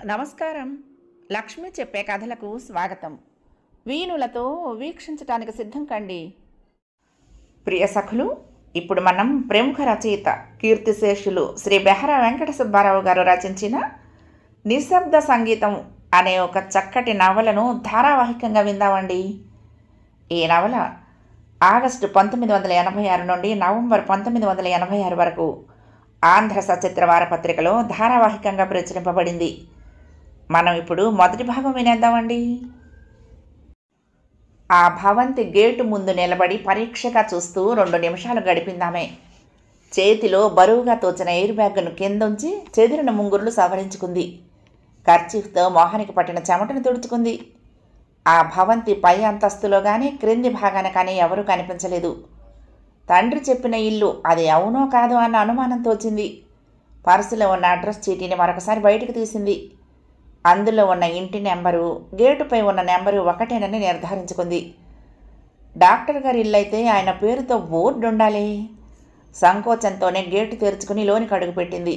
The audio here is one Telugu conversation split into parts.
నమస్కారం. లక్ష్మి చెప్పే కథలకు స్వాగతం. వీణులతో వీక్షించటానికి సిద్ధం కండి. ప్రియ సఖులు, ఇప్పుడు మనం ప్రముఖ రచయిత కీర్తిశేషులు శ్రీ బెహరా వెంకట సుబ్బారావు గారు రచించిన నిశ్శబ్ద సంగీతం అనే ఒక చక్కటి నవలను ధారావాహికంగా విందామండి. ఈ నవల ఆగస్టు 1986 నుండి నవంబర్ 1986 వరకు ఆంధ్ర సచిత్ర వారపత్రికలో ధారావాహికంగా ప్రచురింపబడింది. మనం ఇప్పుడు మొదటి భాగం వినేద్దామండి. ఆ భవంతి గేటు ముందు నిలబడి పరీక్షగా చూస్తూ 2 నిమిషాలు గడిపిందామే. చేతిలో బరువుగా తోచిన ఎయిర్ బ్యాగ్ను కిందుంచి చెదిరిన ముంగురులు సవరించుకుంది. కర్చీఫ్తో మొహానికి పట్టిన చెమటను తుడుచుకుంది. ఆ భవంతి పై అంతస్తులో కానీ క్రింది భాగాన కానీ ఎవరూ కనిపించలేదు. తండ్రి చెప్పిన ఇల్లు అది అవునో కాదో అన్న అనుమానం తోచింది. పర్సులో ఉన్న అడ్రస్ చీటీని మరొకసారి బయటకు తీసింది. అందులో ఉన్న ఇంటి నెంబరు, గేటుపై ఉన్న నెంబరు ఒకటేనని నిర్ధారించుకుంది. డాక్టర్ గారి ఇల్లు అయితే ఆయన పేరుతో బోర్డు ఉండాలి. సంకోచంతోనే గేటు తెరుచుకుని లోనికి అడుగుపెట్టింది.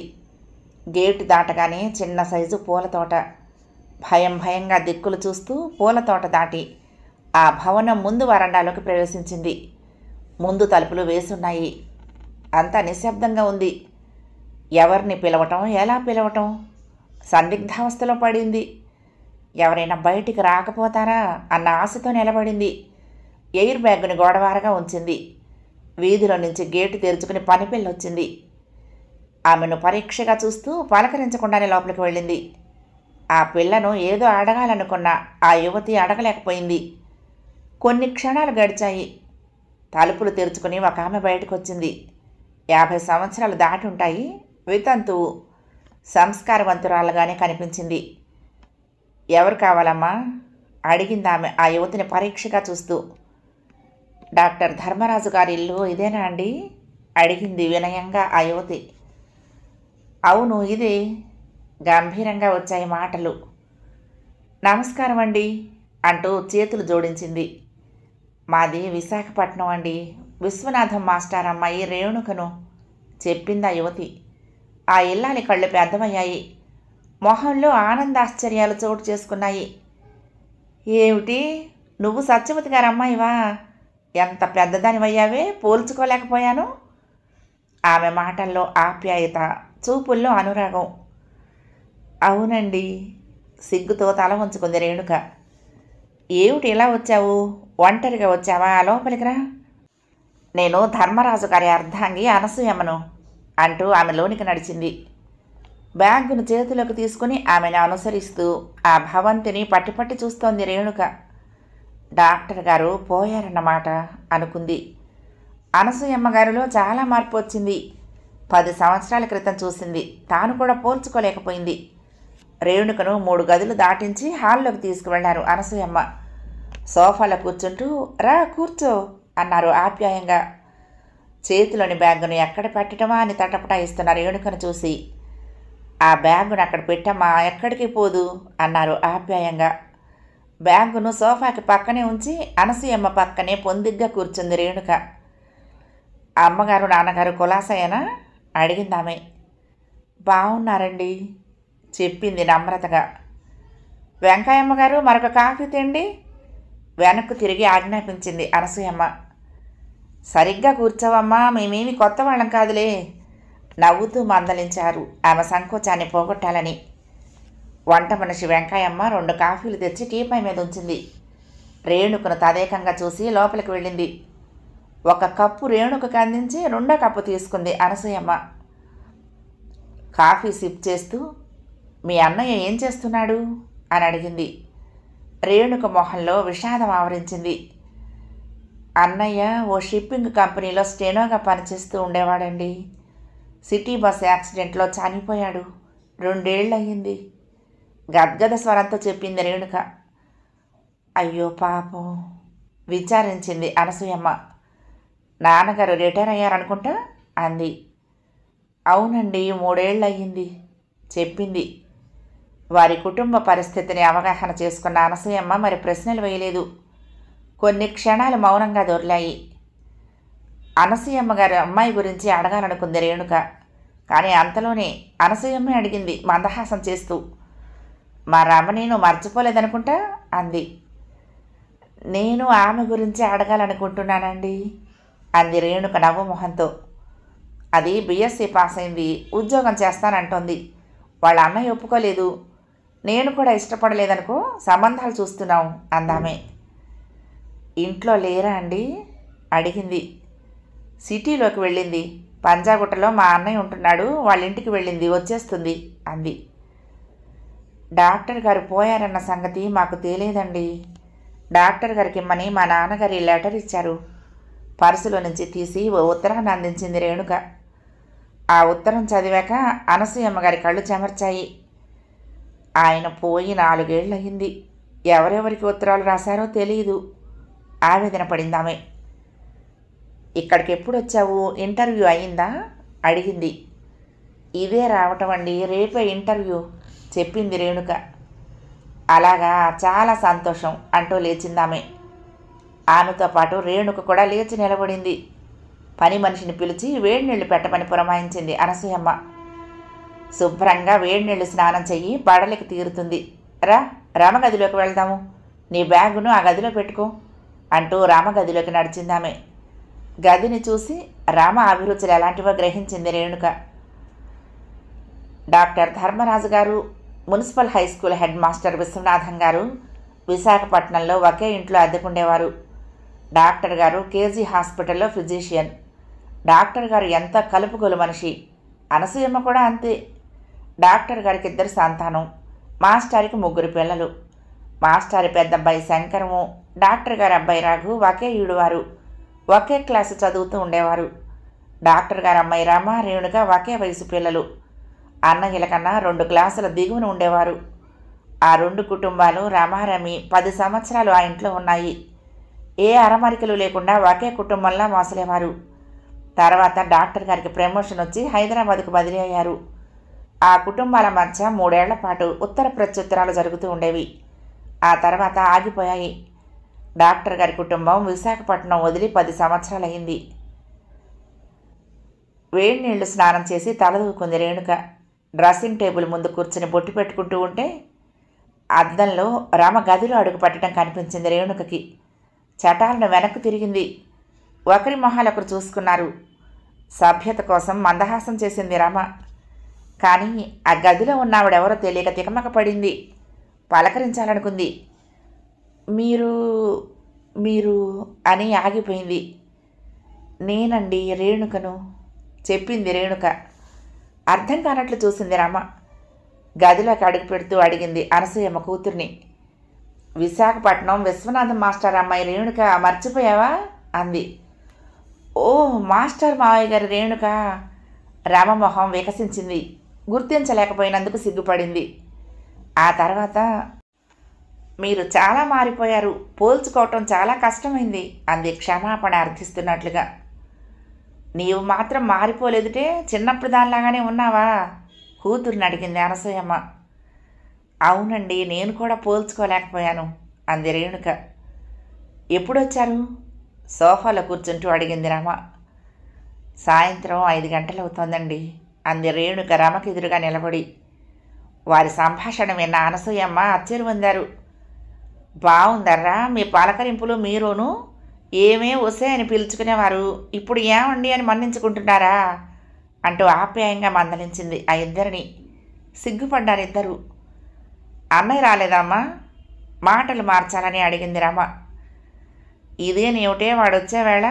గేటు దాటగానే చిన్న సైజు పూల తోట. భయంగా దిక్కులు చూస్తూ పూల తోట దాటి ఆ భవనం ముందు వరండాలోకి ప్రవేశించింది. ముందు తలుపులు వేసున్నాయి. అంతా నిశ్శబ్దంగా ఉంది. ఎవరిని పిలవటం, ఎలా పిలవటం? సందిగ్ధావస్థలో పడింది. ఎవరైనా బయటికి రాకపోతారా అన్న ఆశతో నిలబడింది. ఎయిర్ బ్యాగ్ని గోడవారగా ఉంచింది. వీధిలో నుంచి గేటు తెరుచుకుని పనిపిల్లొచ్చింది. ఆమెను పరీక్షగా చూస్తూ పలకరించకుండానే లోపలికి వెళ్ళింది. ఆ పిల్లను ఏదో అడగాలనుకున్న ఆ యువతి అడగలేకపోయింది. కొన్ని క్షణాలు గడిచాయి. తలుపులు తెరుచుకుని ఒక ఆమె బయటకు వచ్చింది. 50 సంవత్సరాలు దాటి ఉంటాయి. వితంతువు, సంస్కారవంతురాలుగానే కనిపించింది. ఎవరు కావాలమ్మా అడిగింది ఆమె ఆ యువతిని పరీక్షగా చూస్తూ. డాక్టర్ ధర్మరాజు గారి ఇల్లు ఇదేనా అండి అడిగింది వినయంగా ఆ యువతి. అవును ఇదే, గంభీరంగా వచ్చాయి మాటలు. నమస్కారం అండి అంటూ చేతులు జోడించింది. మాది విశాఖపట్నం అండి, విశ్వనాథం మాస్టర్ అమ్మాయి రేణుకను చెప్పింది ఆ యువతి. ఆ ఇల్లాలి కళ్ళు పెద్దమయ్యాయి. మొహంలో ఆనందాశ్చర్యాలు చోటు చేసుకున్నాయి. ఏమిటి, నువ్వు సత్యవతి గారి అమ్మాయివా? ఎంత పెద్దదానివయ్యావే, పోల్చుకోలేకపోయాను. ఆమె మాటల్లో ఆప్యాయత, చూపుల్లో అనురాగం. అవునండి, సిగ్గుతో తల వంచుకుంది రేణుక. ఏమిటి ఇలా వచ్చావు? ఒంటరిగా వచ్చావా? లోపలికి రా. నేను ధర్మరాజు గారి అర్ధాంగి అనసూయమ్మను అంటూ ఆమె లోనికి నడిచింది. బ్యాగును చేతిలోకి తీసుకుని ఆమెను అనుసరిస్తూ ఆ భవంతిని పట్టి చూస్తోంది రేణుక. డాక్టర్ గారు పోయారన్నమాట అనుకుంది. అనసూయమ్మ గారిలో చాలా మార్పు వచ్చింది. 10 సంవత్సరాల క్రితం చూసింది. తాను కూడా పోల్చుకోలేకపోయింది. రేణుకను 3 గదులు దాటించి హాల్లోకి తీసుకువెళ్లారు అనసూయమ్మ. సోఫాలో కూర్చుంటూ రా కూర్చో అన్నారు ఆప్యాయంగా. చేతిలోని బ్యాగును ఎక్కడ పెట్టటమా అని తటపటాయిస్తున్న రేణుకను చూసి, ఆ బ్యాగును అక్కడ పెట్టమ్మా, ఎక్కడికి పోదు అన్నారు ఆప్యాయంగా. బ్యాగును సోఫాకి పక్కనే ఉంచి అనసూయమ్మ పక్కనే పొందిగ్గా కూర్చుంది రేణుక. అమ్మగారు నాన్నగారు కులాసయ్యనా అడిగిందామె. బాగున్నారండి చెప్పింది నమ్రతగా. వెంకాయమ్మ గారు మరొక కాఫీ తిండి వెనక్కు తిరిగి ఆజ్ఞాపించింది అనసూయమ్మ. సరిగ్గా కూర్చోవమ్మా, మేమేమి కొత్త వాళ్ళం కాదులే నవ్వుతూ మందలించారు ఆమె సంకోచాన్ని పోగొట్టాలని. వంట మనిషి వెంకాయమ్మ 2 కాఫీలు తెచ్చి టీపై మీద ఉంచింది. రేణుకను తదేకంగా చూసి లోపలికి వెళ్ళింది. 1 కప్పు రేణుకకు అందించి 2వ కప్పు తీసుకుంది అనసూయమ్మ. కాఫీ సిప్ చేస్తూ, మీ అన్నయ్య ఏం చేస్తున్నాడు అని అడిగింది. రేణుక మొహంలో విషాదం ఆవరించింది. అన్నయ్య ఓ షిప్పింగ్ కంపెనీలో స్టెనోగా పనిచేస్తూ ఉండేవాడండి. సిటీ బస్ యాక్సిడెంట్లో చనిపోయాడు. 2 ఏళ్ళు అయ్యింది గద్గద స్వరంతో చెప్పింది రేణుక. అయ్యో పాపం విచారించింది అనసూయమ్మ. నాన్నగారు రిటైర్ అయ్యారనుకుంటా అంది. అవునండి, 3 ఏళ్ళు అయ్యింది చెప్పింది. వారి కుటుంబ పరిస్థితిని అవగాహన చేసుకున్న అనసూయమ్మ మరి ప్రశ్నలు వేయలేదు. కొన్ని క్షణాలు మౌనంగా దొర్లాయి. అనసూయమ్మ గారి అమ్మాయి గురించి అడగాలనుకుంది రేణుక. కానీ అంతలోనే అనసూయమ్మే అడిగింది మందహాసం చేస్తూ, మా రమని నువ్వు మర్చిపోలేదనుకుంటా అంది. నేను ఆమె గురించి అడగాలనుకుంటున్నానండి అంది రేణుక నవ్వు మొహంతో. అది బీఎస్సీ పాస్ అయింది, ఉద్యోగం చేస్తానంటోంది. వాళ్ళ అన్నయ్య ఒప్పుకోలేదు, నేను కూడా ఇష్టపడలేదనుకో, సంబంధాలు చూస్తున్నాం అందామే. ఇంట్లో లేరా అండి అడిగింది. సిటీలోకి వెళ్ళింది, పంజాగుట్టలో మా అన్నయ్య ఉంటున్నాడు, వాళ్ళ ఇంటికి వెళ్ళింది, వచ్చేస్తుంది అంది. డాక్టర్ గారు పోయారన్న సంగతి మాకు తెలియదండి. డాక్టర్ గారికి ఇమ్మని మా నాన్నగారి లెటర్ ఇచ్చారు. పర్సులో నుంచి తీసి ఓ ఉత్తరాన్ని అందించింది రేణుక. ఆ ఉత్తరం చదివాక అనసూయమ్మ గారి కళ్ళు చెమర్చాయి. ఆయన పోయి 4 ఏళ్ళయింది. ఎవరెవరికి ఉత్తరాలు రాశారో తెలియదు. ఆవేదన పడిందామె. ఇక్కడికి ఎప్పుడు వచ్చావు, ఇంటర్వ్యూ అయిందా అడిగింది. ఇదే రావటం అండి, రేపే ఇంటర్వ్యూ చెప్పింది రేణుక. అలాగా, చాలా సంతోషం అంటూ లేచిందామె. ఆమెతో పాటు రేణుక కూడా లేచి నిలబడింది. పని మనిషిని పిలిచి వేడినీళ్లు పెట్టమని పురమాయించింది అనసూయమ్మ. శుభ్రంగా వేడినీళ్లు స్నానం చెయ్యి, బడలికి తీరుతుంది. రామగదిలోకి వెళ్దాము, నీ బ్యాగును ఆ గదిలో పెట్టుకో అంటూ రామగదిలోకి నడిచిందామె. గదిని చూసి రామ అభిరుచులు ఎలాంటివో గ్రహించింది రేణుక. డాక్టర్ ధర్మరాజు గారు, municipal high school headmaster Viswanatham గారు విశాఖపట్నంలో ఒకే ఇంట్లో అద్దెకుండేవారు. డాక్టర్ గారు కేజీ హాస్పిటల్లో ఫిజిషియన్. డాక్టర్ గారు ఎంత కలుపుగోలు మనిషి. అనసూయమ్మ కూడా అంతే. డాక్టర్ గారికి 2 సంతానం, మాస్టారికి 3 పిల్లలు. మాస్టారి పెద్దబ్బాయి శంకరము, డాక్టర్ గారి అబ్బాయి రాఘు ఒకే ఈడువారు, ఒకే క్లాసు చదువుతూ ఉండేవారు. డాక్టర్ గారి అమ్మాయి రమ, రేణుక ఒకే వయసు పిల్లలు. అన్నయ్యల కన్నా 2 క్లాసుల దిగువన ఉండేవారు. ఆ 2 కుటుంబాలు రమారమి 10 సంవత్సరాలు ఆ ఇంట్లో ఉన్నాయి. ఏ అరమరికలు లేకుండా ఒకే కుటుంబంలా మోసలేవారు. తర్వాత డాక్టర్ గారికి ప్రమోషన్ వచ్చి హైదరాబాద్కు బదిలీ అయ్యారు. ఆ కుటుంబాల మధ్య 3 ఏళ్ల పాటు ఉత్తర ప్రత్యుత్తరాలు జరుగుతూ ఉండేవి. ఆ తర్వాత ఆగిపోయాయి. డాక్టర్ గారి కుటుంబం విశాఖపట్నం వదిలి 10 సంవత్సరాలయ్యింది. వేడి నీళ్లు స్నానం చేసి తలదూకుంది రేణుక. డ్రెస్సింగ్ టేబుల్ ముందు కూర్చుని బొట్టు పెట్టుకుంటూ ఉంటే అద్దంలో రమ గదిలో అడుగు పట్టడం కనిపించింది రేణుకకి. చటాలను వెనక్కు తిరిగింది. ఒకరి మొహాలొకరు చూసుకున్నారు. సభ్యత కోసం మందహాసం చేసింది రమ. కానీ ఆ గదిలో ఉన్నవాడెవరో తెలియక తికమక పడింది. పలకరించాలనుకుంది. మీరు మీరు అని ఆగిపోయింది. నేనండి రేణుకను చెప్పింది రేణుక. అర్థం కానట్లు చూసింది రమ. గదిలోకి అడుగు పెడుతూ అడిగింది అనసూయమ్మ కూతుర్ని. విశాఖపట్నం విశ్వనాథం మాస్టర్ అమ్మాయి రేణుక, మర్చిపోయావా అంది. ఓ, మాస్టర్ మావయ్య గారి రేణుక. రామమొహం వికసించింది. గుర్తించలేకపోయినందుకు సిగ్గుపడింది. ఆ తర్వాత, మీరు చాలా మారిపోయారు, పోల్చుకోవటం చాలా కష్టమైంది అంది క్షమాపణ అర్థిస్తున్నట్లుగా. నీవు మాత్రం మారిపోలేదుటే, చిన్నప్పుడు దానిలాగానే ఉన్నావా కూతుర్ని అడిగింది అనసూయమ్మ. అవునండి, నేను కూడా పోల్చుకోలేకపోయాను అంది రేణుక. ఎప్పుడొచ్చారు సోఫాలో కూర్చుంటూ అడిగింది రమ. సాయంత్రం 5 గంటలవుతోందండి అంది రేణుక రమకెదురుగా నిలబడి. వారి సంభాషణ విన్న అనసూయమ్మ ఆశ్చర్యం పొందారు. బాగుందర్రా మీ పలకరింపులు, మీరును ఏమే వసే అని పిలుచుకునేవారు, ఇప్పుడు ఏమండి అని మన్నించుకుంటున్నారా అంటూ ఆప్యాయంగా మందలించింది ఆ ఇద్దరిని. సిగ్గుపడ్డారు ఇద్దరు. అన్నయ్య రాలేదమ్మా మాటలు మార్చాలని అడిగింది రమ. ఇదేనేమిటే, వాడొచ్చేవేళ,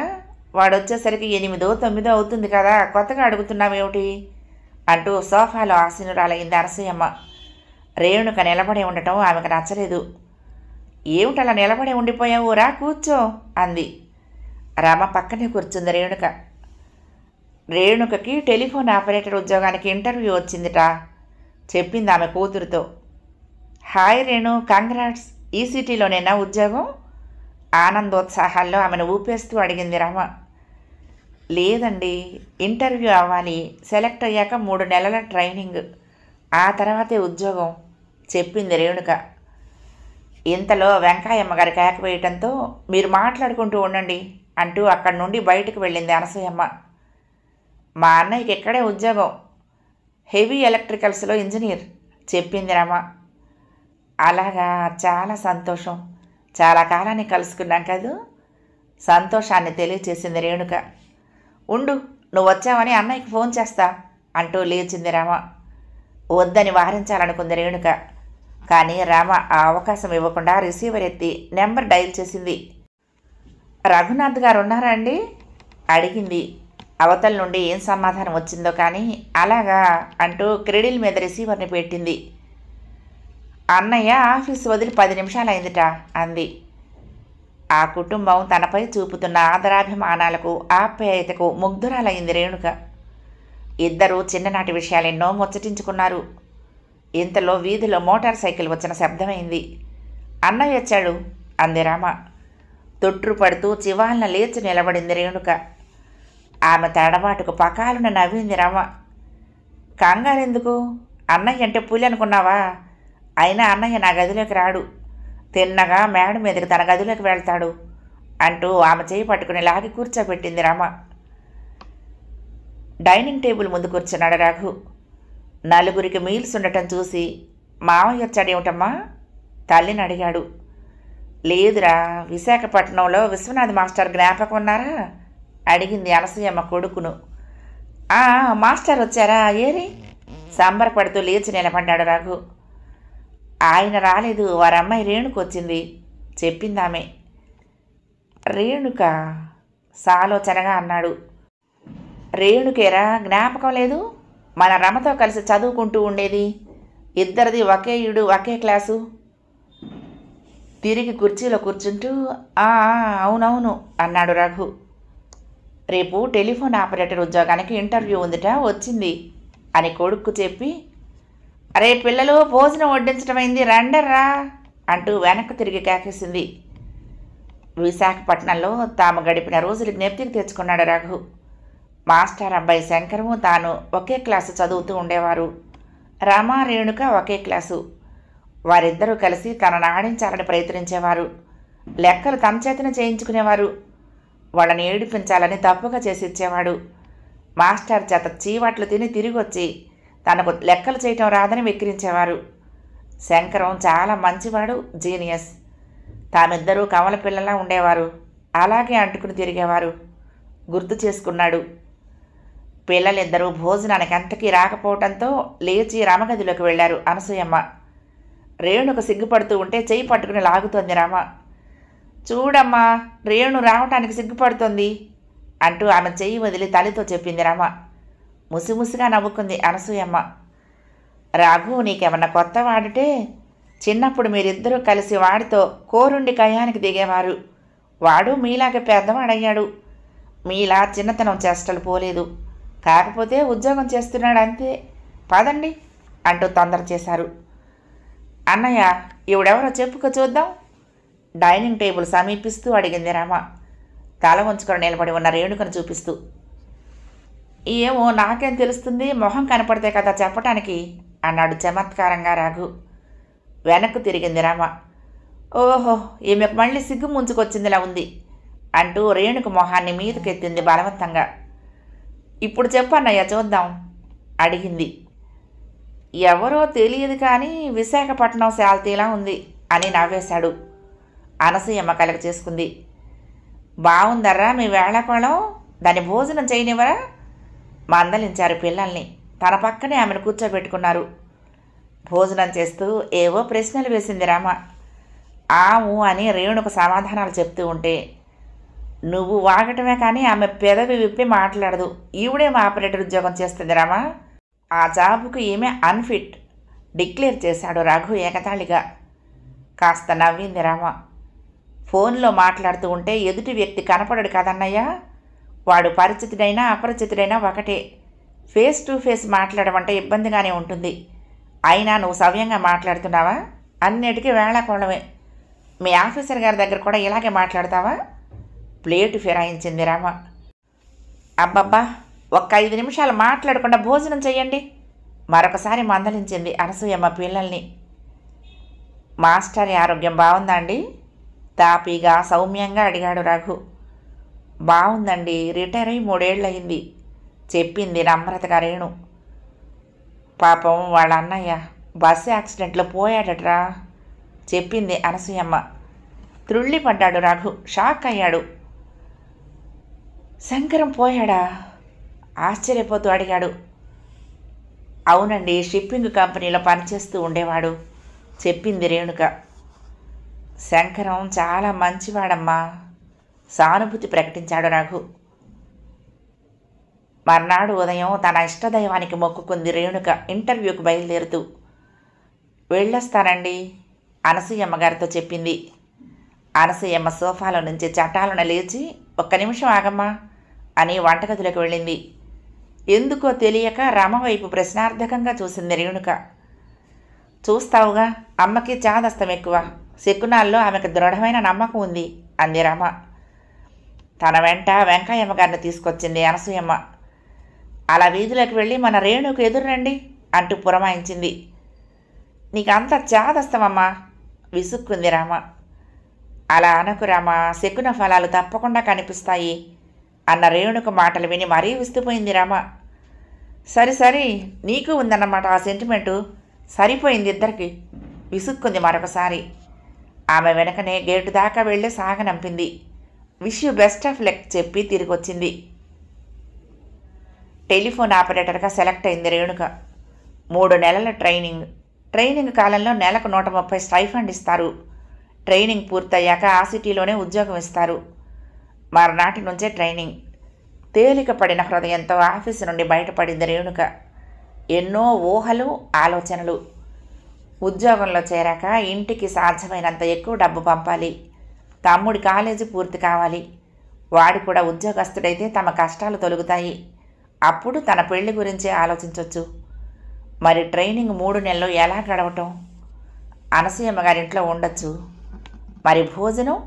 వాడొచ్చేసరికి 8, 9 అవుతుంది కదా, కొత్తగా అడుగుతున్నావేమిటి అంటూ సోఫాలో ఆసీనురాలైంది అనసూయమ్మ. రేణుక నిలబడి ఉండటం ఆమెకు నచ్చలేదు. ఏమిటలా నిలబడి ఉండిపోయావు, రా కూర్చో అంది. రమ పక్కనే కూర్చుంది రేణుక. రేణుకకి టెలిఫోన్ ఆపరేటర్ ఉద్యోగానికి ఇంటర్వ్యూ వచ్చిందిట చెప్పింది ఆమె కూతురుతో. హాయ్ రేణు, కంగ్రాట్స్, ఈ సిటీలోనేనా ఉద్యోగం? ఆనందోత్సాహాల్లో ఆమెను ఊపేస్తూ అడిగింది రమ. లేదండి, ఇంటర్వ్యూ అవ్వాలి, సెలెక్ట్ అయ్యాక 3 నెలల ట్రైనింగ్, ఆ తర్వాతే ఉద్యోగం చెప్పింది రేణుక. ఇంతలో వెంకాయమ్మ గారి కేక వేయటంతో మీరు మాట్లాడుకుంటూ ఉండండి అంటూ అక్కడి నుండి బయటకు వెళ్ళింది అనసూయమ్మ. మా అన్నయ్యకి ఇక్కడే ఉద్యోగం, హెవీ ఎలక్ట్రికల్స్లో ఇంజనీర్ చెప్పింది రమ. అలాగా, చాలా సంతోషం. చాలా కాలాన్ని కలుసుకున్నాం కదూ. సంతోషాన్ని తెలియచేసింది రేణుక. ఉండు, నువ్వు వచ్చావని అన్నయ్యకి ఫోన్ చేస్తా అంటూ లేచింది రామ. వద్దని వారించాలనుకుంది రేణుక. కానీ రామ ఆ అవకాశం ఇవ్వకుండా రిసీవర్ ఎత్తి నెంబర్ డయల్ చేసింది. రఘునాథ్ గారు ఉన్నారా అండి అడిగింది. అవతల నుండి ఏం సమాధానం వచ్చిందో కానీ అలాగా అంటూ క్రెడిల్ మీద రిసీవర్ని పెట్టింది. అన్నయ్య ఆఫీస్ వదిలి 10 నిమిషాలు అయిందిట అంది. ఆ కుటుంబం తనపై చూపుతున్న ఆదరాభిమానాలకు ఆప్యాయతకు ముగ్ధురాలయ్యింది రేణుక. ఇద్దరూ చిన్ననాటి విషయాలెన్నో ముచ్చటించుకున్నారు. ఇంతలో వీధిలో మోటార్ సైకిల్ వచ్చిన శబ్దమైంది. అన్నయ్య వచ్చాడు అంది రామ. తొట్రుపడుతూ చివాలన లేచి నిలబడింది రేణుక. ఆమె తడబాటుకు పకాలున నవ్వింది రామ. కంగారెందుకు? అన్నయ్య అంటే పులి అనుకున్నావా? అయినా అన్నయ్య నా గదిలోకి రాడు. తిన్నగా మేడ మీదకి తన గదిలోకి వెళ్తాడు అంటూ ఆమె చేయి పట్టుకుని లాగి కూర్చోబెట్టింది రామ. డైనింగ్ టేబుల్ ముందు కూర్చున్నాడు రఘు. నలుగురికి మీల్స్ ఉండటం చూసి మావయ్య వచ్చాడేమిటమ్మా తల్లిని అడిగాడు. లేదురా, విశాఖపట్నంలో విశ్వనాథ్ మాస్టర్ జ్ఞాపకం ఉన్నారా అడిగింది అనసూయమ్మ కొడుకును. మాస్టర్ వచ్చారా ఏరి సంబరపడుతూ లేచి నిలబడ్డాడు రఘు. ఆయన రాలేదు, వారమ్మాయి రేణుకు వచ్చింది చెప్పిందామె. రేణుక సాలోచనగా అన్నాడు. రేణుకేరా జ్ఞాపకం లేదు? మన రమతో కలిసి చదువుకుంటూ ఉండేది. ఇద్దరిది ఒకే ఈడు ఒకే క్లాసు. తిరిగి కుర్చీలో కూర్చుంటూ అవునవును అన్నాడు రఘు. రేపు టెలిఫోన్ ఆపరేటర్ ఉద్యోగానికి ఇంటర్వ్యూ ఉందిట, వచ్చింది అని కొడుక్కు చెప్పి, అరే పిల్లలు భోజనం వడ్డించటమైంది రండర్రా అంటూ వెనక్కు తిరిగి కేకేసింది. విశాఖపట్నంలో తాము గడిపిన రోజులు జ్ఞప్తికి తెచ్చుకున్నాడు రఘు. మాస్టర్ అబ్బాయి శంకరము తాను ఒకే క్లాసు చదువుతూ ఉండేవారు. రామ రేణుక ఒకే క్లాసు. వారిద్దరూ కలిసి తనను ఆడించాలని ప్రయత్నించేవారు. లెక్కలు తన చేతనే చేయించుకునేవారు. వాళ్ళని ఏడిపించాలని తప్పుగా చేసి ఇచ్చేవాడు. మాస్టర్ చేత చీవాట్లు తిని తిరిగి వచ్చి తనకు లెక్కలు చేయటం రాదని వెక్కిరించేవారు. శంకరం చాలా మంచివాడు, జీనియస్. తామిద్దరూ కమల పిల్లలా ఉండేవారు. అలాగే అంటుకుని తిరిగేవారు. గుర్తు చేసుకున్నాడు. పిల్లలిద్దరూ భోజనానికి అంతకీ రాకపోవడంతో లేచి రామగదిలోకి వెళ్లారు అనసూయమ్మ. రేణుకు సిగ్గుపడుతూ ఉంటే చెయ్యి పట్టుకుని లాగుతోంది రామ. చూడమ్మా, రేణు రావటానికి సిగ్గుపడుతోంది అంటూ ఆమె చెయ్యి వదిలి తల్లితో చెప్పింది రామ. ముసిముసిగా నవ్వుకుంది అనసూయమ్మ. రాఘు నీకేమన్నా కొత్త వాడితే చిన్నప్పుడు మీరిద్దరూ కలిసి వాడితో కోరుండి కయానికి దిగేవారు. వాడు మీలాగే పెద్దవాడయ్యాడు. మీలా చిన్నతనం చేష్టలు పోలేదు. కాకపోతే ఉద్యోగం చేస్తున్నాడు అంతే. పదండి అంటూ తొందర చేశారు. అన్నయ్య ఈవిడెవరో చెప్పుకో చూద్దాం డైనింగ్ టేబుల్ సమీపిస్తూ అడిగింది రామ తల వంచుకొని నిలబడి ఉన్న రేణుకను చూపిస్తూ. ఏమో నాకేం తెలుస్తుంది, మొహం కనపడితే కదా చెప్పటానికి అన్నాడు చమత్కారంగా రాఘు. వెనక్కు తిరిగింది రామ. ఓహో, ఈమెకు మళ్ళీ సిగ్గు ముంచుకొచ్చిందిలా ఉంది అంటూ రేణుకు మొహాన్ని మీదకెత్తింది బలవంతంగా. ఇప్పుడు చెప్పన్నయ్య చూద్దాం అడిగింది. ఎవరో తెలియదు కానీ విశాఖపట్నం శాల్తీలా ఉంది అని నవ్వేశాడు. అనసూయమ్మ కలగ చేసుకుంది. బాగుందర్రా మీ వేళాకోళం, దాన్ని భోజనం చేయనివరా మందలించారు పిల్లల్ని. తన పక్కనే ఆమెను కూర్చోబెట్టుకున్నారు. భోజనం చేస్తూ ఏవో ప్రశ్నలు వేసింది రామ. ఆము అని రేణుకు సమాధానాలు చెప్తూ ఉంటే, నువ్వు వాగటమే కానీ ఆమె పెదవి విప్పి మాట్లాడదు. ఈవిడేం ఆపరేటర్ ఉద్యోగం చేస్తుంది రామా, ఆ జాబుకు ఈమె అన్ఫిట్ డిక్లేర్ చేశాడు రఘు ఏకతాళిగా. కాస్త నవ్వింది రామ. ఫోన్లో మాట్లాడుతూ ఉంటే ఎదుటి వ్యక్తి కనపడడు కదన్నయ్యా. వాడు పరిచితుడైనా అపరిచితుడైనా ఒకటే. ఫేస్ టు ఫేస్ మాట్లాడమంటే ఇబ్బందిగానే ఉంటుంది. అయినా నువ్వు సవ్యంగా మాట్లాడుతున్నావా? అన్నిటికీ వేళాకోళమే. మీ ఆఫీసర్ గారి దగ్గర కూడా ఇలాగే మాట్లాడతావా? ప్లేటు ఫిరాయించింది రామ. అబ్బబ్బా, ఒక్క 5 నిమిషాలు మాట్లాడకుండా భోజనం చెయ్యండి మరొకసారి మందలించింది అనసూయమ్మ పిల్లల్ని. మాస్టర్ ఆరోగ్యం బాగుందా అండి? తాపీగా సౌమ్యంగా అడిగాడు రఘు. బాగుందండి, రిటైర్ అయి 3 ఏళ్ళు అయింది చెప్పింది నమ్రతగా రేణు. పాపం వాళ్ళ అన్నయ్య బస్సు యాక్సిడెంట్లో పోయాడట్రా చెప్పింది అనసూయమ్మ. త్రుళ్ళిపడ్డాడు రఘు. షాక్ అయ్యాడు. శంకరం పోయాడా? ఆశ్చర్యపోతూ అడిగాడు. అవునండి, షిప్పింగ్ కంపెనీలో పనిచేస్తూ ఉండేవాడు, చెప్పింది రేణుక. శంకరం చాలా మంచివాడమ్మా, సానుభూతి ప్రకటించాడు రఘు. మర్నాడు ఉదయం తన ఇష్టదైవానికి మొక్కుకుంది రేణుక ఇంటర్వ్యూకి బయలుదేరుతూ. వెళ్ళొస్తానండి అనసూయమ్మ గారితో చెప్పింది. అనసూయమ్మ సోఫాలో నుంచి చటాలను లేచి, ఒక్క నిమిషం ఆగమ్మా అని వంటగదిలోకి వెళ్ళింది. ఎందుకో తెలియక రమ వైపు ప్రశ్నార్థకంగా చూసింది రేణుక. చూస్తావుగా, అమ్మకి చాదస్తం ఎక్కువ, శకునాల్లో ఆమెకు దృఢమైన నమ్మకం ఉంది అంది రమ. తన వెంట వెంకయ్యమ్మ గారిని తీసుకొచ్చింది అనసూయమ్మ. అలా వీధిలోకి వెళ్ళి మన రేణుకు ఎదురురండి అంటూ పురమాయించింది. నీకంత చాదస్తమమ్మా, విసుక్కుంది రామ. అలా అనకు రామ, శకున ఫలాలు తప్పకుండా కనిపిస్తాయి అన్న రేణుక మాటలు విని మరీ విస్తుపోయింది రామ. సరి నీకు ఉందన్నమాట ఆ సెంటిమెంటు, సరిపోయింది ఇద్దరికి, విసుక్కుంది మరొకసారి. ఆమె వెనకనే గేటు దాకా వెళ్ళి సాగనంపింది. Wish you best of luck చెప్పి తిరిగి వచ్చింది. టెలిఫోన్ ఆపరేటర్గా సెలెక్ట్ అయింది రేణుక. 3 నెలల ట్రైనింగ్ కాలంలో నెలకు 130 స్టైఫండ్ ఇస్తారు. ట్రైనింగ్ పూర్తయ్యాక ఆ సిటీలోనే ఉద్యోగం ఇస్తారు. మరునాటి నుంచే ట్రైనింగ్. తేలిక పడిన హృదయంతో ఆఫీసు నుండి బయటపడింది రేణుక. ఎన్నో ఊహలు, ఆలోచనలు. ఉద్యోగంలో చేరాక ఇంటికి సాధ్యమైనంత ఎక్కువ డబ్బు పంపాలి, తమ్ముడి కాలేజీ పూర్తి కావాలి, వాడు కూడా ఉద్యోగస్తుడైతే తమ కష్టాలు తొలుగుతాయి, అప్పుడు తన పెళ్లి గురించి ఆలోచించవచ్చు. మరి ట్రైనింగ్ 3 నెలలు ఎలా గడవటం? అనసూయమ్మ గారింట్లో ఉండొచ్చు. మరి భోజనం?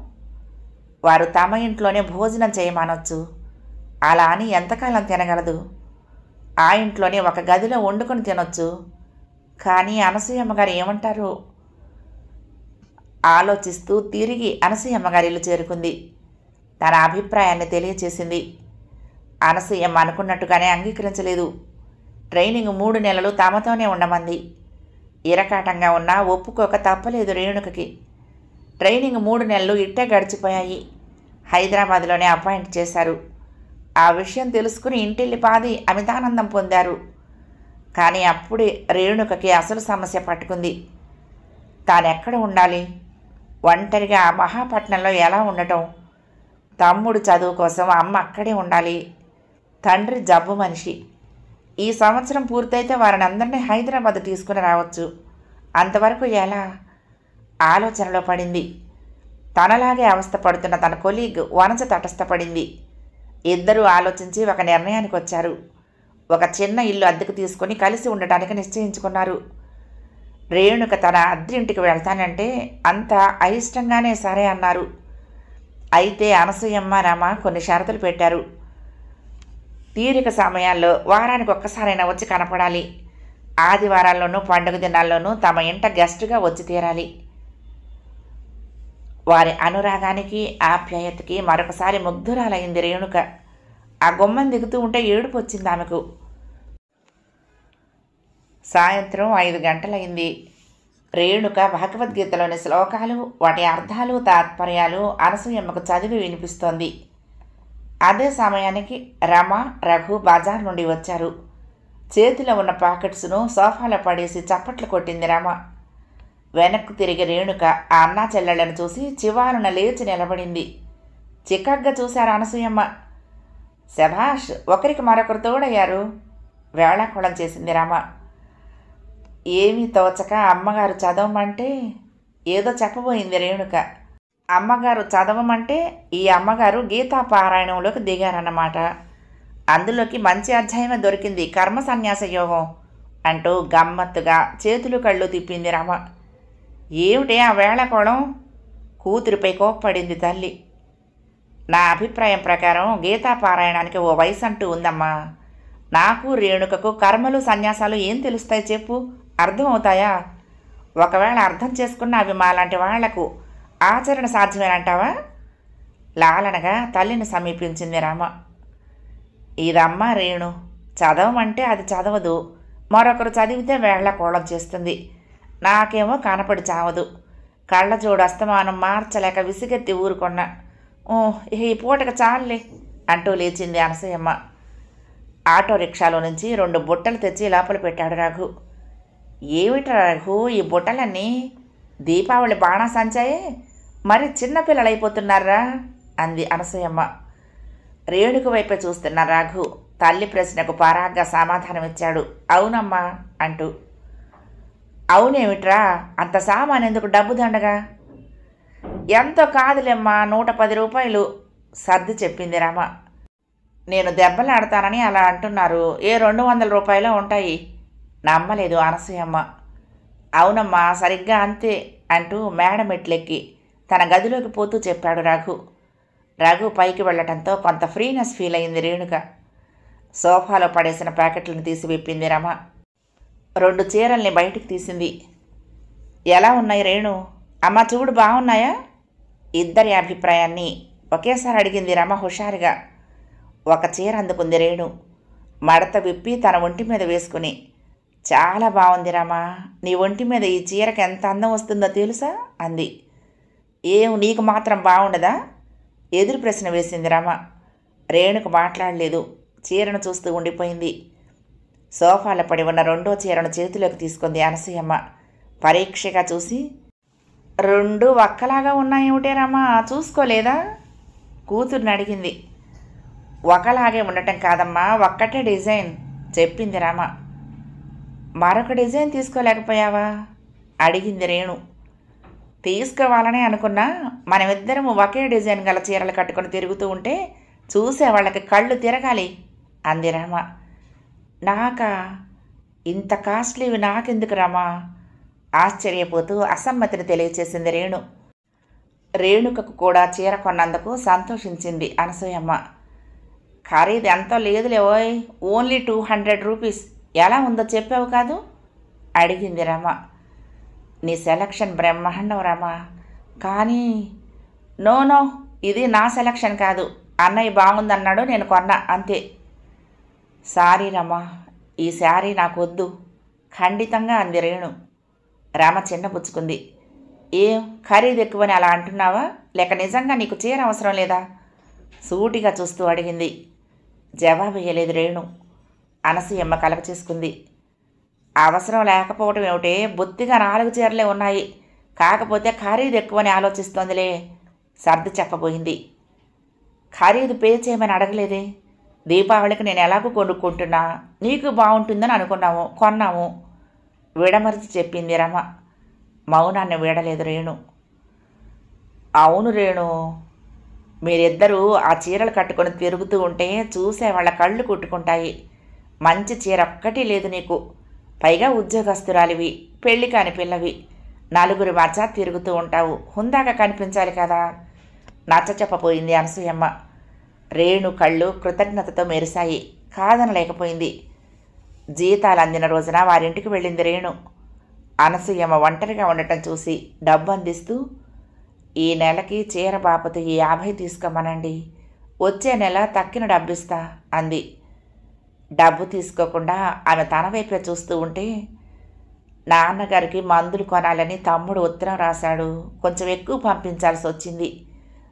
వారు తమ ఇంట్లోనే భోజనం చేయమనొచ్చు. అలా అని ఎంతకాలం తినగలదు? ఆ ఇంట్లోనే ఒక గదిలో వండుకొని తినొచ్చు. కానీ అనసూయమ్మ గారు ఏమంటారు? ఆలోచిస్తూ తిరిగి అనసూయమ్మ గారి ఇల్లు చేరుకుంది. తన అభిప్రాయాన్ని తెలియచేసింది. అనసూయమ్మ అనుకున్నట్టుగానే అంగీకరించలేదు. ట్రైనింగ్ 3 నెలలు తమతోనే ఉండమంది. ఇరకాటంగా ఉన్నా ఒప్పుకోక తప్పలేదు రేణుకకి. ట్రైనింగ్ 3 నెలలు ఇట్టే గడిచిపోయాయి. హైదరాబాద్లోనే అపాయింట్ చేశారు. ఆ విషయం తెలుసుకుని ఇంటిల్లిపాది అమితానందం పొందారు. కానీ అప్పుడే రేణుకకి అసలు సమస్య పట్టుకుంది. తానెక్కడ ఉండాలి? ఒంటరిగా ఆ మహాపట్నంలో ఎలా ఉండటం? తమ్ముడు చదువు కోసం అమ్మ అక్కడే ఉండాలి. తండ్రి జబ్బు మనిషి. ఈ సంవత్సరం పూర్తయితే వారిని అందరినీ హైదరాబాద్ తీసుకుని రావచ్చు. అంతవరకు ఎలా? ఆలోచనలో పడింది. తనలాగే అవస్థపడుతున్న తన కొలీగ్ వనజ తటస్థపడింది. ఇద్దరూ ఆలోచించి ఒక నిర్ణయానికి వచ్చారు. ఒక చిన్న ఇల్లు అద్దెకు తీసుకొని కలిసి ఉండటానికి నిశ్చయించుకున్నారు. రేణుక తన అద్దెంటికి వెళ్తానంటే అంత అయిష్టంగానే సరే అన్నారు. అయితే అనసూయమ్మ, రమ కొన్ని షరతులు పెట్టారు. తీరిక సమయాల్లో వారానికి ఒక్కసారైనా వచ్చి కనపడాలి. ఆదివారాల్లోనూ పండుగ దినాల్లోనూ తమ ఇంట గెస్టుగా వచ్చి తీరాలి. వారి అనురాగానికి, ఆప్యాయతకి మరొకసారి ముగ్ధురాలైంది రేణుక. ఆ గుమ్మం దిగుతూ ఉంటే ఏడుపు వచ్చింది ఆమెకు. సాయంత్రం 5 గంటలైంది. రేణుక భగవద్గీతలోని శ్లోకాలు, వాటి అర్థాలు, తాత్పర్యాలు అనసూయమ్మకు చదివి వినిపిస్తోంది. అదే సమయానికి రమ, రఘు బజార్ నుండి వచ్చారు. చేతిలో ఉన్న పాకెట్స్ను సోఫాలో పడేసి చప్పట్లు కొట్టింది రమ. వెనక్కు తిరిగి రేణుక ఆ అన్నా చెల్లెళ్లను చూసి చివాలున లేచి నిలబడింది. చిక్కగ్గా చూశారు అనసూయమ్మ. శభాష్, ఒకరికి మరొకరు తోడయ్యారు, వేళాకోళం చేసింది రమ. ఏమీ తోచక అమ్మగారు చదవమంటే ఏదో చెప్పబోయింది రేణుక. అమ్మగారు చదవమంటే ఈ అమ్మగారు గీతా పారాయణంలోకి దిగారన్నమాట. అందులోకి మంచి అధ్యాయమే దొరికింది, కర్మ సన్యాస యోగం అంటూ గమ్మత్తుగా చేతులు కళ్ళు తిప్పింది రమ. ఏమిటే ఆ వేళకోళం? కూతురిపై కోప్పడింది తల్లి. నా అభిప్రాయం ప్రకారం గీతా పారాయణానికి ఓ వయసు అంటూ ఉందమ్మా. నాకు రేణుకకు కర్మలు సన్యాసాలు ఏం తెలుస్తాయి చెప్పు? అర్థం అవుతాయా? ఒకవేళ అర్థం చేసుకున్న అవి మాలాంటి వాళ్లకు ఆచరణ సాధ్యమేనంటావా? లాలనగా తల్లిని సమీపించింది రామ. ఇదమ్మ రేణు, చదవమంటే అది చదవదు, మరొకరు చదివితే వేళ్ల కోళం చేస్తుంది. నాకేమో కనపడి చావదు. కళ్ళజోడు అస్తమానం మార్చలేక విసిగెత్తి ఊరుకున్నా. ఓ ఈ పూటకు చాలులే అంటూ లేచింది అనసూయమ్మ. ఆటో రిక్షాలో నుంచి 2 బుట్టలు తెచ్చి లోపల పెట్టాడు రఘు. ఏమిట్రా రఘు ఈ బుట్టలన్నీ? దీపావళి బాణాసంచాయే, మరి చిన్నపిల్లలైపోతున్నారా అంది అనసూయమ్మ. రేణుక వైపే చూస్తున్న రఘు తల్లి ప్రశ్నకు పరాగ్గా సమాధానమిచ్చాడు, అవునమ్మా అంటూ. అవునేమిట్రా అంత సామాన్ ఎందుకు, డబ్బు దండగా? ఎంతో కాదులేమ్మా, 110 రూపాయలు సర్ది చెప్పింది రమ. నేను దెబ్బలాడతానని అలా అంటున్నారు, ఏ 200 రూపాయలు ఉంటాయి. నమ్మలేదు అనసూయమ్మ. అవునమ్మా సరిగ్గా అంతే అంటూ మేడ మెట్లెక్కి తన గదిలోకి పోతూ చెప్పాడు రఘు. రఘు పైకి వెళ్లటంతో కొంత ఫ్రీనెస్ ఫీల్ అయింది రేణుక. సోఫాలో పడేసిన ప్యాకెట్లను తీసి విప్పింది రమ. 2 చీరల్ని బయటికి తీసింది. ఎలా ఉన్నాయి రేణు? అమ్మ చూడు బాగున్నాయా? ఇద్దరి అభిప్రాయాన్ని ఒకేసారి అడిగింది రమ హుషారుగా. ఒక చీర అందుకుంది రేణు. మడత విప్పి తన ఒంటి మీద వేసుకుని, చాలా బాగుంది రమా, నీ ఒంటి మీద ఈ చీరకు ఎంత అందం వస్తుందో తెలుసా అంది. ఏం నీకు మాత్రం బాగుండదా? ఎదురు ప్రశ్న వేసింది రమ. రేణుకు మాట్లాడలేదు, చీరను చూస్తూ ఉండిపోయింది. సోఫాలో పడి ఉన్న 2వ చీరను చేతిలోకి తీసుకుంది అనసూయమ్మ. పరీక్షగా చూసి, 2 ఒక్కలాగా ఉన్నాయేమిటే రమా, చూసుకోలేదా కూతుర్ని అడిగింది. ఒకలాగే ఉండటం కాదమ్మా, ఒక్కటే డిజైన్ చెప్పింది రమ. మరొక డిజైన్ తీసుకోలేకపోయావా అడిగింది రేణు. తీసుకోవాలనే అనుకున్నా, మనమిద్దరము ఒకే డిజైన్ గల చీరలు కట్టుకొని తిరుగుతూ ఉంటే చూసే వాళ్ళకి కళ్ళు తిరగాలి అంది రమ. నాకా? ఇంత కాస్ట్లీవి నాకెందుకు రమా? ఆశ్చర్యపోతూ అసమ్మతిని తెలియచేసింది రేణు. రేణుకకు కూడా చీర కొన్నందుకు సంతోషించింది అనసూయమ్మ. ఖరీదు ఎంతో లేదులే ఓయ్, ఓన్లీ 200 రూపీస్. ఎలా ఉందో చెప్పావు కాదు అడిగింది రమ. నీ సెలక్షన్ బ్రహ్మాండం రమ, కానీ నో ఇది నా సెలక్షన్ కాదు, అన్నయ్య బాగుందన్నాడు, నేను కొన్నా అంతే. సారీ రమ, ఈ శారీ నాకు వద్దు ఖండితంగా అంది రేణు. రమ చిన్నపుచ్చుకుంది. ఏం ఖరీదు ఎక్కువని అలా అంటున్నావా, లేక నిజంగా నీకు చీర అవసరం లేదా సూటిగా చూస్తూ అడిగింది. జవాబు ఇయ్యలేదు రేణు. అనసూయమ్మ కలగ చేసుకుంది. అవసరం లేకపోవటం ఏమిటే, బొత్తిగా 4 చీరలే ఉన్నాయి, కాకపోతే ఖరీదు ఎక్కువని ఆలోచిస్తోందిలే సర్ది చెప్పబోయింది. ఖరీదు పే చేయమని అడగలేదే, దీపావళికి నేను ఎలాగూ కొనుక్కుంటున్నా, నీకు బాగుంటుందని అనుకున్నాము, కొన్నాము విడమరిచి చెప్పింది రమ. మౌనాన్ని వీడలేదు రేణు. అవును రేణు, మీరిద్దరూ ఆ చీరలు కట్టుకొని తిరుగుతూ ఉంటే చూసే వాళ్ళ కళ్ళు కుట్టుకుంటాయి. మంచి చీర ఒక్కటి లేదు నీకు, పైగా ఉద్యోగస్తురాలివి, పెళ్లి కాని పిల్లవి, నలుగురి మధ్య తిరుగుతూ ఉంటావు, హుందాగా కనిపించాలి కదా నచ్చ చెప్పబోయింది అనసూయమ్మ. రేణు కళ్ళు కృతజ్ఞతతో మెరిశాయి, కాదనలేకపోయింది. జీతాలు అందిన రోజున వారింటికి వెళ్ళింది రేణు. అనసూయమ్మ ఒంటరిగా ఉండటం చూసి డబ్బు అందిస్తూ, ఈ నెలకి చీర బాపతు ఈ 50 తీసుకోమనండి, వచ్చే నెల తక్కిన డబ్బిస్తా అంది. డబ్బు తీసుకోకుండా ఆమె తన వైపే చూస్తూ ఉంటే, నాన్నగారికి మందులు కొనాలని తమ్ముడు ఉత్తరం రాశాడు, కొంచెం ఎక్కువ పంపించాల్సి వచ్చింది,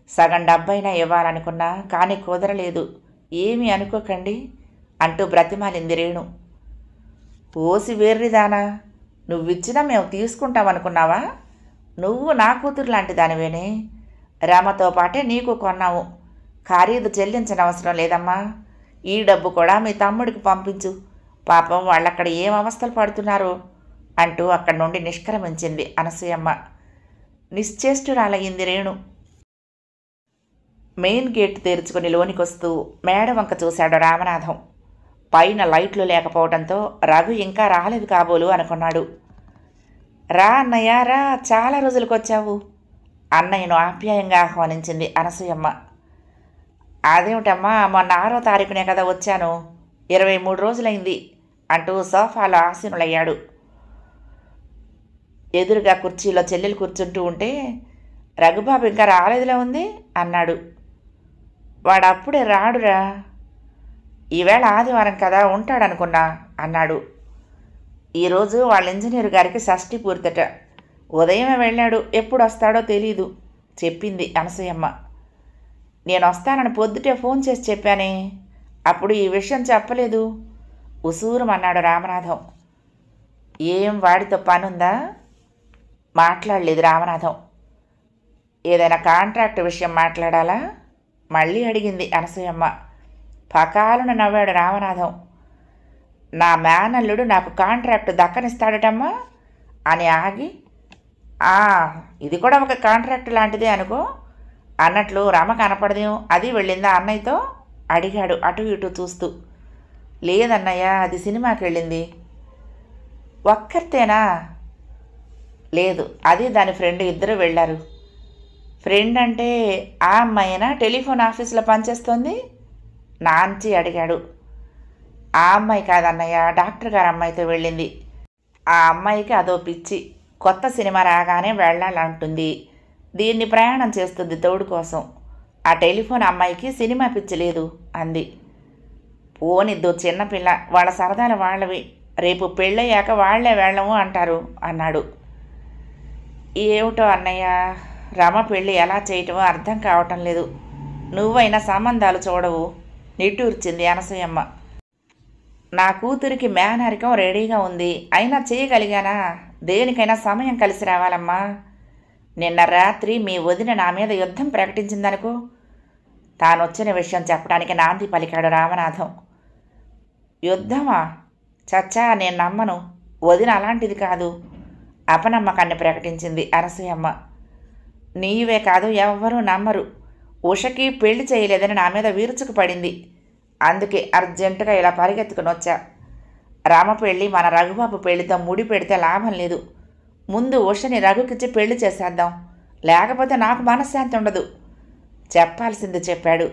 సగం డబ్బైనా ఇవ్వాలనుకున్నా కానీ కుదరలేదు, ఏమీ అనుకోకండి అంటూ బ్రతిమాలింది రేణు. ఓసి వేర్రిదానా, నువ్విచ్చినా మేము తీసుకుంటామనుకున్నావా? నువ్వు నా కూతురు లాంటి దానివేనే, రమతో పాటే నీకు కొన్నాము, ఖరీదు చెల్లించనవసరం లేదమ్మా, ఈ డబ్బు కూడా మీ తమ్ముడికి పంపించు, పాపం వాళ్ళక్కడ ఏం అవస్థలు పడుతున్నారో అంటూ అక్కడి నుండి నిష్క్రమించింది అనసూయమ్మ. నిశ్చేష్టురాలయ్యింది రేణు. మెయిన్ గేట్ తెరుచుకుని లోనికొస్తూ మేడ వంక చూశాడు రామనాథం. పైన లైట్లు లేకపోవడంతో రఘు ఇంకా రాలేదు కాబోలు అనుకున్నాడు. రా అన్నయ్య రా, చాలా రోజులకొచ్చావు అన్నయ్యను ఆప్యాయంగా ఆహ్వానించింది అనసూయమ్మ. అదేమిటమ్మా, మొన్న 6వ తారీఖునే కదా వచ్చాను, 23 రోజులైంది అంటూ సోఫాలో ఆసీనులయ్యాడు. ఎదురుగా కుర్చీలో చెల్లెలు కూర్చుంటూ ఉంటే, రఘుబాబు ఇంకా రాలేదులా ఉంది అన్నాడు. వాడు అప్పుడే రాడురా, ఈవేళ ఆదివారం కదా ఉంటాడనుకున్నా అన్నాడు. ఈరోజు వాళ్ళ ఇంజనీరు గారికి షష్ఠి పూర్తట, ఉదయమే వెళ్ళాడు, ఎప్పుడు వస్తాడో తెలీదు చెప్పింది అనసూయమ్మ. నేను వస్తానని పొద్దుటే ఫోన్ చేసి చెప్పానే, అప్పుడు ఈ విషయం చెప్పలేదు ఉసూరుమన్నాడు రామనాథం. ఏం వాడితో పనుందా? మాట్లాడలేదు రామనాథం. ఏదైనా కాంట్రాక్ట్ విషయం మాట్లాడాలా? మళ్ళీ అడిగింది అనసూయమ్మ. పకాలను నవ్వాడు రామనాథం. నా మేనల్లుడు నాకు కాంట్రాక్ట్ దక్కనిస్తాడటమ్మా అని ఆగి, ఇది కూడా ఒక కాంట్రాక్ట్ లాంటిదే అనుకో అన్నట్లు రమ కనపడదేం, అది వెళ్ళిందా అన్నయ్యతో అడిగాడు అటు ఇటు చూస్తూ. లేదన్నయ్య, అది సినిమాకి వెళ్ళింది. ఒక్కరితేనా? లేదు, అది దాని ఫ్రెండ్, ఇద్దరు వెళ్ళారు. ఫ్రెండ్ అంటే ఆ అమ్మాయినా టెలిఫోన్ ఆఫీసులో పనిచేస్తోంది? నాంచి అడిగాడు. ఆ అమ్మాయి కాదన్నయ్య, డాక్టర్ గారు అమ్మాయితో వెళ్ళింది. ఆ అమ్మాయికి అదో పిచ్చి, కొత్త సినిమా రాగానే వెళ్ళాలంటుంది. దీన్ని ప్రయాణం చేస్తుంది తోడు కోసం. ఆ టెలిఫోన్ అమ్మాయికి సినిమా పిచ్చి లేదు అంది. పోనిద్దు, చిన్నపిల్ల, వాళ్ళ సరదాలు వాళ్ళవి. రేపు పెళ్ళయ్యాక వాళ్లే వెళ్ళము అంటారు అన్నాడు. ఏమిటో అన్నయ్య, రమ పెళ్ళి ఎలా చేయటమో అర్థం కావటం లేదు. నువ్వైనా సంబంధాలు చూడవు నిట్టూర్చింది అనసూయమ్మ. నా కూతురికి మేనరికం రెడీగా ఉంది, అయినా చేయగలిగానా? దేనికైనా సమయం కలిసి రావాలమ్మా. నిన్న రాత్రి మీ వదిన నా మీద యుద్ధం ప్రకటించిందనుకో. తానొచ్చిన విషయం చెప్పడానికి నాంది పలికాడు రామనాథం. యుద్ధమా? చచ్చా, నేను నమ్మను. వదిన అలాంటిది కాదు అపనమ్మకాన్ని ప్రకటించింది అనసూయమ్మ. నీవే కాదు, ఎవ్వరూ నమ్మరు. ఉషకి పెళ్లి చేయలేదని నా మీద విరుచుకు పడింది. అందుకే అర్జెంటుగా ఇలా పరిగెత్తుకుని వచ్చా. రామ పెళ్ళి మన రఘుబాబు పెళ్లితో ముడి పెడితే లాభం లేదు. ముందు ఉషని రఘుకిచ్చి పెళ్లి చేసేద్దాం, లేకపోతే నాకు మనశ్శాంతి ఉండదు. చెప్పాల్సింది చెప్పాడు.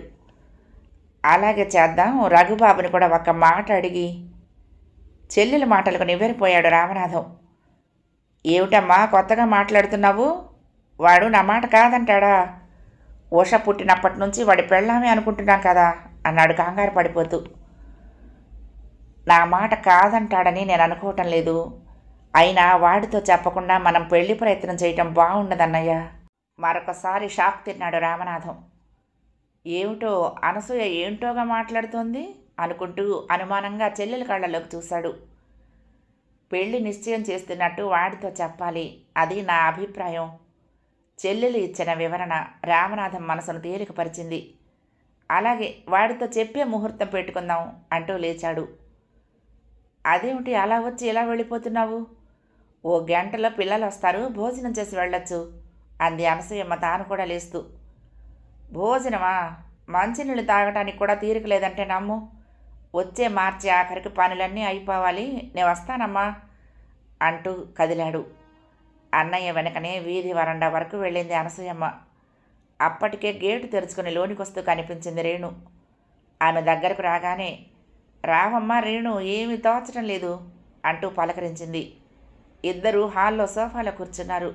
అలాగే చేద్దాం, రఘుబాబుని కూడా ఒక్క మాట అడిగి. చెల్లెల మాటలకు నివ్వెరపోయాడు రామనాథం. ఏమిటమ్మా కొత్తగా మాట్లాడుతున్నావు? వాడు నా మాట కాదంటాడా? ఉష పుట్టినప్పటి నుంచి వాడి పెళ్ళామే అనుకుంటున్నాం కదా అన్నాడు కంగారు పడిపోతూ. నా మాట కాదంటాడని నేను అనుకోవటం లేదు. అయినా వాడితో చెప్పకుండా మనం పెళ్లి ప్రయత్నం చేయటం బాగుండదన్నయ్య. మరొకసారి షాక్ తిన్నాడు రామనాథం. ఏమిటో అనసూయ ఏంటోగా మాట్లాడుతోంది అనుకుంటూ అనుమానంగా చెల్లెల కళ్ళలోకి చూశాడు. పెళ్లి నిశ్చయం చేస్తున్నట్టు వాడితో చెప్పాలి, అది నా అభిప్రాయం. చెల్లెలు ఇచ్చిన వివరణ రామనాథం మనసును తేలికపరిచింది. అలాగే, వాడితో చెప్పే ముహూర్తం పెట్టుకుందాం అంటూ లేచాడు. అదేమిటి అలా వచ్చి ఇలా వెళ్ళిపోతున్నావు? ఓ గంటలో పిల్లలు వస్తారు, భోజనం చేసి వెళ్ళొచ్చు అంది అనసూయమ్మ తాను కూడా లేస్తూ. భోజనమా? మంచినీళ్ళు తాగటానికి కూడా తీరిక లేదంటే నమ్ము. వచ్చే మార్చి ఆఖరికి పనులన్నీ అయిపోవాలి, నేను వస్తానమ్మా అంటూ కదిలాడు. అన్నయ్య వెనకనే వీధి వరండా వరకు వెళ్ళింది అనసూయమ్మ. అప్పటికే గేటు తెరుచుకుని లోనికొస్తూ కనిపించింది రేణు. ఆమె దగ్గరకు రాగానే, రావమ్మ రేణు, ఏమీ తోచడం లేదు అంటూ పలకరించింది. ఇద్దరూ హాల్లో సోఫాలో కూర్చున్నారు.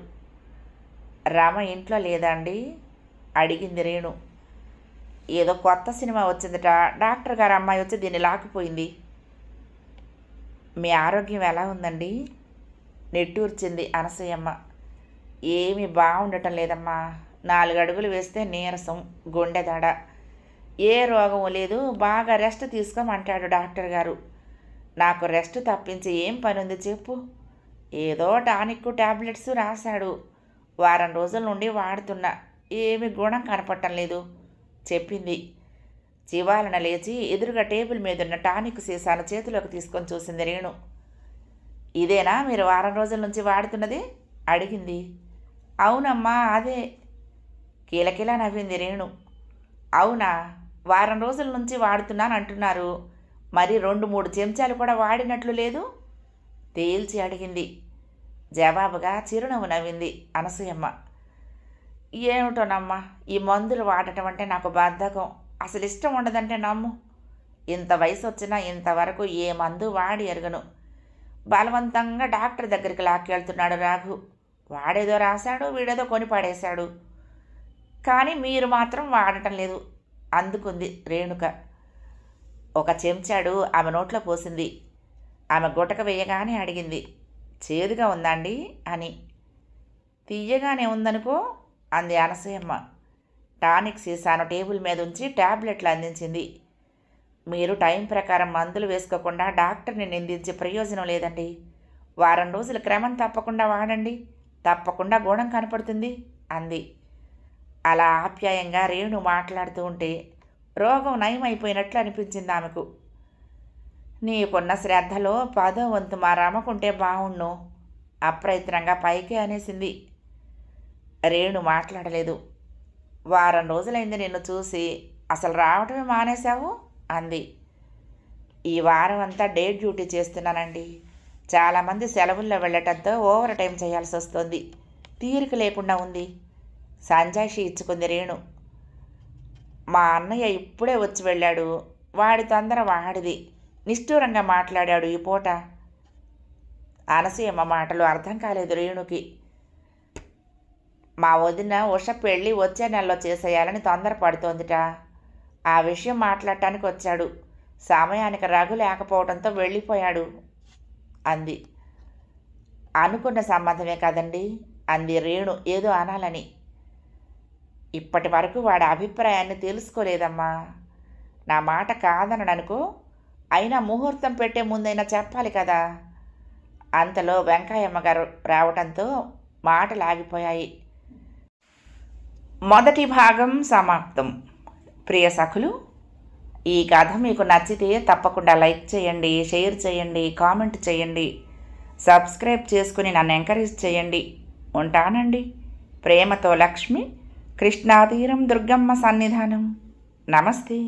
రామ ఇంట్లో లేదా అండి అడిగింది రేణు. ఏదో కొత్త సినిమా వచ్చిందట, డాక్టర్ గారు అమ్మాయి వచ్చి దీన్ని లాక్కుపోయింది. మీ ఆరోగ్యం ఎలా ఉందండి నిట్టూర్చింది అనసూయమ్మ. ఏమీ బాగుండటం లేదమ్మా. 4 అడుగులు వేస్తే నీరసం, గుండెదడ. ఏ రోగం లేదు, బాగా రెస్ట్ తీసుకోమంటాడు డాక్టర్ గారు. నాకు రెస్ట్ తప్పించి ఏం పని ఉంది చెప్పు? ఏదో టానిక్ టాబ్లెట్స్ రాశాడు. వారం రోజుల నుండి వాడుతున్నా, ఏమీ గుణం కనపడటం లేదు చెప్పింది. చివాలన లేచి ఎదురుగా టేబుల్ మీదున్న టానిక్ సీసాను చేతిలోకి తీసుకొని చూసింది రేణు. ఇదేనా మీరు వారం రోజుల నుంచి వాడుతున్నది అడిగింది. అవునమ్మా అదే కీలకిలా నవ్వింది రేణు. అవునా, వారం రోజుల నుంచి వాడుతున్నాను అంటున్నారు, మరి 2-3 చెంచాలు కూడా వాడినట్లు లేదు తేల్చి అడిగింది. జవాబుగా చిరునవ్వు నవ్వింది అనసూయమ్మ. ఏమిటోనమ్మా, ఈ మందులు వాడటం అంటే నాకు బద్ధకం, అసలు ఇష్టం ఉండదంటే నమ్ము. ఇంత వయసు వచ్చినా ఇంతవరకు ఏ మందు వాడి ఎరగను. బలవంతంగా డాక్టర్ దగ్గరికి లాక్కెళ్తున్నాడు రాఘు. వాడేదో రాశాడు, వీడేదో కొని పడేశాడు. కానీ మీరు మాత్రం వాడటం లేదు అందుకుంది రేణుక. ఒక చెంచాడు ఆమె నోట్లో పోసింది. ఆమె గుటక వేయగానే అడిగింది, చేదుగా ఉందండి అని. తీయగానే ఉందనుకో అంది అనసూయమ్మ. టానిక్ సీసాను టేబుల్ మీద ఉంచి ట్యాబ్లెట్లు అందించింది. మీరు టైం ప్రకారం మందులు వేసుకోకుండా డాక్టర్ని నిందించే ప్రయోజనం లేదండి. వారం రోజులు క్రమం తప్పకుండా వాడండి, తప్పకుండా గుణం కనపడుతుంది అంది. అలా ఆప్యాయంగా రేణు మాట్లాడుతూ ఉంటే రోగం నయమైపోయినట్లు అనిపించింది ఆమెకు. నీకున్న శ్రద్ధలో 10వ వంతు మా రమకుంటే బావుణ్ణు అప్రయత్నంగా పైకి అనేసింది. రేణు మాట్లాడలేదు. వారం రోజులైంది నిన్ను చూసి, అసలు రావటమే మానేశావు అంది. ఈ వారం అంతా డే డ్యూటీ చేస్తున్నానండి. చాలామంది సెలవుల్లో వెళ్ళటంతో ఓవర్ టైం చేయాల్సి వస్తుంది. తీరిక లేకుండా ఉంది సంజాయిషి ఇచ్చుకుంది రేణు. మా అన్నయ్య ఇప్పుడే వచ్చి వెళ్ళాడు. వాడి తొందర వాడిది. నిష్ఠూరంగా మాట్లాడాడు ఈ పూట. అనసూయమ్మ మాటలు అర్థం కాలేదు రేణుకి. మా వదిన ఉష పెళ్ళి వచ్చే నెలలో చేసేయాలని తొందరపడుతోందిట. ఆ విషయం మాట్లాడటానికి వచ్చాడు. సమయానికి రఘు లేకపోవడంతో వెళ్ళిపోయాడు అంది. అనుకున్న సంబంధమే కదండి అంది రేణు ఏదో అనాలని. ఇప్పటి వరకు వాడి అభిప్రాయాన్ని తెలుసుకోలేదమ్మా. నా మాట కాదననుకో, అయినా ముహూర్తం పెట్టే ముందైనా చెప్పాలి కదా. అంతలో వెంకయ్యమ్మ గారు రావటంతో మాటలు ఆగిపోయాయి. మొదటి భాగం సమాప్తం. ప్రియ సఖులు, ఈ కథ మీకు నచ్చితే తప్పకుండా లైక్ చేయండి, షేర్ చేయండి, కామెంట్ చేయండి, సబ్స్క్రైబ్ చేసుకుని నన్ను ఎంకరేజ్ చేయండి. ఉంటానండి. ప్రేమతో లక్ష్మి, కృష్ణాతీరం దుర్గమ్మ సన్నిధానం. నమస్తే.